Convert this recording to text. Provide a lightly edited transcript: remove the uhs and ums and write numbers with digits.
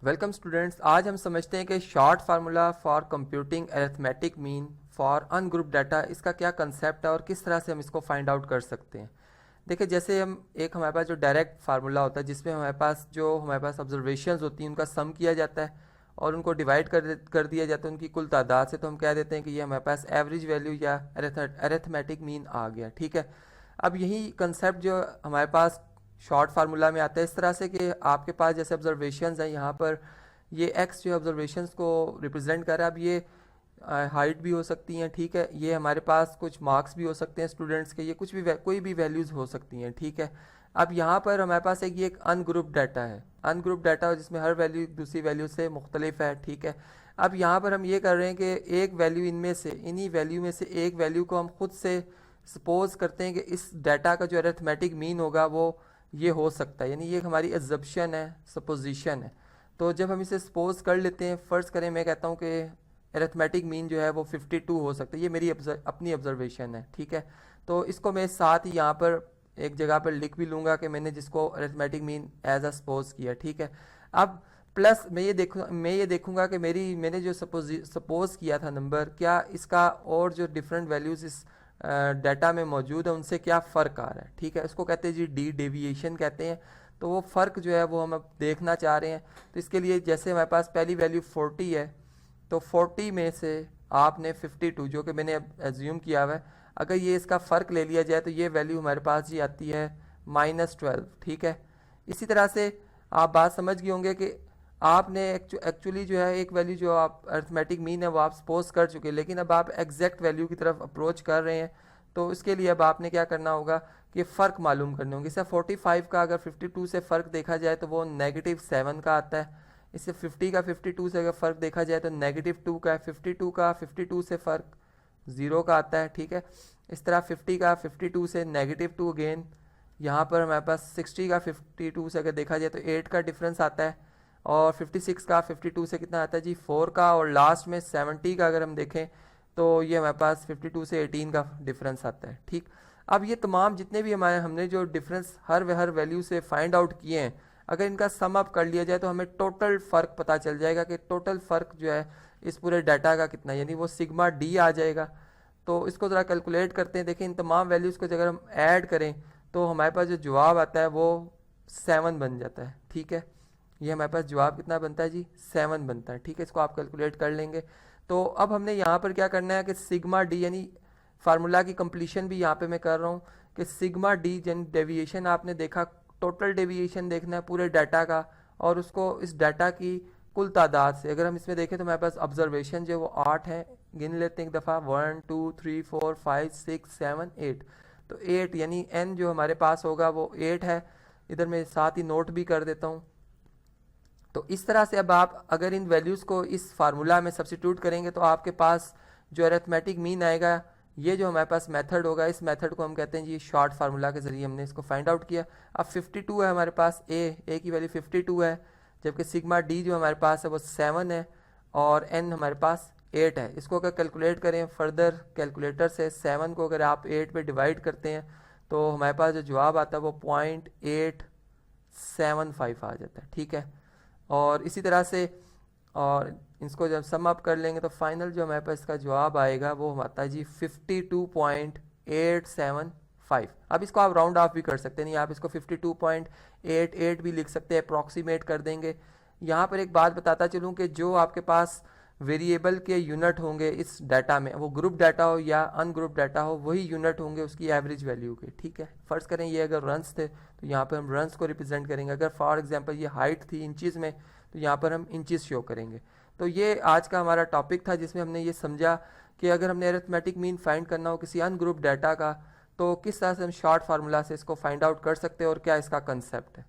Welcome students. आज हम समझते हैं कि short formula for computing arithmetic mean for ungroup data, इसका क्या कंसेप्ट है और किस तरह से हम इसको फाइंड आउट कर सकते हैं। देखिए, जैसे हमारे पास जो डायरेक्ट फार्मूला होता है जिसमें हमारे पास ऑब्जर्वेशंस होती हैं उनका सम किया जाता है और उनको डिवाइड कर दिया जाता है उनकी कुल तादाद से, तो हम कह देते हैं कि ये हमारे पास एवरेज वैल्यू या अरिथमेटिक मीन आ गया। ठीक है, अब यही कंसेप्ट जो हमारे पास शॉर्ट फार्मूला में आता है इस तरह से कि आपके पास जैसे ऑब्जर्वेशंस हैं, यहाँ पर ये एक्स जो ऑब्जर्वेशंस को रिप्रेजेंट कर रहा है। अब ये हाइट भी हो सकती हैं, ठीक है, ये हमारे पास कुछ मार्क्स भी हो सकते हैं स्टूडेंट्स के, ये कुछ भी कोई भी वैल्यूज़ हो सकती हैं। ठीक है, अब यहाँ पर हमारे पास एक अनग्रुप डाटा है, अनग्रुप डाटा जिसमें हर वैल्यू दूसरी वैल्यू से मुख्तलिफ है। ठीक है, अब यहाँ पर हम ये कर रहे हैं कि एक वैल्यू इन्हीं वैल्यू में से एक वैल्यू को हम खुद से सपोज करते हैं कि इस डाटा का जो अरिथमेटिक मीन होगा वो ये हो सकता है, यानी ये हमारी एजप्शन है, सपोजिशन है। तो जब हम इसे सपोज कर लेते हैं, फ़र्ज़ करें मैं कहता हूँ कि अरिथमेटिक मीन जो है वो 52 हो सकता है, ये मेरी अपनी ऑब्जर्वेशन है। ठीक है, तो इसको मैं साथ ही यहाँ पर एक जगह पर लिख भी लूँगा कि मैंने जिसको arithmetic mean as a suppose किया। ठीक है, अब प्लस मैं ये देखूँगा कि मैंने जो सपोज किया था नंबर, क्या इसका और जो डिफरेंट वैल्यूज़ इस डाटा में मौजूद है उनसे क्या फ़र्क आ रहा है। ठीक है, इसको कहते हैं जी डेविएशन कहते हैं। तो वो फ़र्क जो है वो हम अब देखना चाह रहे हैं। तो इसके लिए जैसे हमारे पास पहली वैल्यू 40 है, तो 40 में से आपने 52 जो कि मैंने एज्यूम किया हुआ है, अगर ये इसका फ़र्क ले लिया जाए तो ये वैल्यू हमारे पास जी आती है -12। ठीक है, इसी तरह से आप बात समझ गए होंगे कि आपने एक्चुअली जो है एक वैल्यू जो आप अरिथमेटिक मीन है वो आप सपोज कर चुके हैं, लेकिन अब आप एग्जैक्ट वैल्यू की तरफ अप्रोच कर रहे हैं। तो इसके लिए अब आपने क्या करना होगा कि फ़र्क मालूम करने होंगे। जैसे 45 का अगर 52 से फ़र्क देखा जाए तो वो -7 का आता है। इससे 50 का 52 से अगर फ़र्क देखा जाए तो -2 का है। 52 का 52 से फ़र्क 0 का आता है। ठीक है, इस तरह 50 का 52 से -2 अगेन। यहाँ पर हमारे पास 60 का 52 से अगर देखा जाए तो 8 का डिफरेंस आता है, और 56 का 52 से कितना आता है जी 4 का, और लास्ट में 70 का अगर हम देखें तो ये हमारे पास 52 से 18 का डिफरेंस आता है। ठीक, अब ये तमाम जितने भी हमने जो डिफरेंस हर वैल्यू से फाइंड आउट किए हैं, अगर इनका सम अप कर लिया जाए तो हमें टोटल फ़र्क पता चल जाएगा कि टोटल फ़र्क जो है इस पूरे डाटा का कितना, यानी वो सिग्मा डी आ जाएगा। तो इसको ज़रा कैलकुलेट करते हैं। देखिए, इन तमाम वैल्यूज़ को अगर हम ऐड करें तो हमारे पास जो जवाब आता है वो 7 बन जाता है। ठीक है, ये हमारे पास जवाब कितना बनता है जी 7 बनता है। ठीक है, इसको आप कैलकुलेट कर लेंगे। तो अब हमने यहाँ पर क्या करना है कि सिग्मा डी, यानी फार्मूला की कंप्लीशन भी यहाँ पे मैं कर रहा हूँ कि सिग्मा डी यानी डेविएशन आपने देखा, टोटल डेविएशन देखना है पूरे डाटा का, और उसको इस डाटा की कुल तादाद से अगर हम इसमें देखें तो हमारे पास ऑब्जर्वेशन जो है वो 8 है। गिन लेते हैं एक दफ़ा, 1 2 3 4 5 6 7 8। तो 8 यानी n जो हमारे पास होगा वो 8 है। इधर मैं साथ ही नोट भी कर देता हूँ। तो इस तरह से अब आप अगर इन वैल्यूज़ को इस फार्मूला में सब्सिट्यूट करेंगे तो आपके पास जो अरिथमेटिक मीन आएगा, ये जो हमारे पास मेथड होगा, इस मेथड को हम कहते हैं जी शॉर्ट फार्मूला के ज़रिए हमने इसको फाइंड आउट किया। अब 52 है हमारे पास, ए की वैल्यू 52 है, जबकि सिग्मा डी जो हमारे पास है वो 7 है, और एन हमारे पास 8 है। इसको अगर कैलकुलेट करें फर्दर कैलकुलेटर से, 7 को अगर आप 8 पे डिवाइड करते हैं तो हमारे पास जो जवाब आता है वो 0.875 आ जाता है। ठीक है, और इसी तरह से और इसको जब सम अप कर लेंगे तो फाइनल जो हमारे पास इसका जवाब आएगा वो आता है जी 52.875। अब इसको आप राउंड ऑफ भी कर सकते हैं, नहीं आप इसको 52.88 भी लिख सकते हैं, अप्रॉक्सीमेट कर देंगे। यहाँ पर एक बात बताता चलूँ कि जो आपके पास वेरिएबल के यूनिट होंगे इस डाटा में, वो ग्रुप डाटा हो या अनग्रुप डाटा हो, वही यूनिट होंगे उसकी एवरेज वैल्यू के। ठीक है, फ़र्ज़ करें ये अगर रन्स थे तो यहाँ पर हम रन्स को रिप्रेजेंट करेंगे। अगर फॉर एग्जांपल ये हाइट थी इंचज़ में तो यहाँ पर हम इंचज़ शो करेंगे। तो ये आज का हमारा टॉपिक था जिसमें हमने ये समझा कि अगर हमने अरिथमेटिक मीन फाइंड करना हो किसी अनग्रुप डाटा का तो किस तरह से हम शॉर्ट फार्मूला से इसको फाइंड आउट कर सकते हैं और क्या इसका कंसेप्ट है।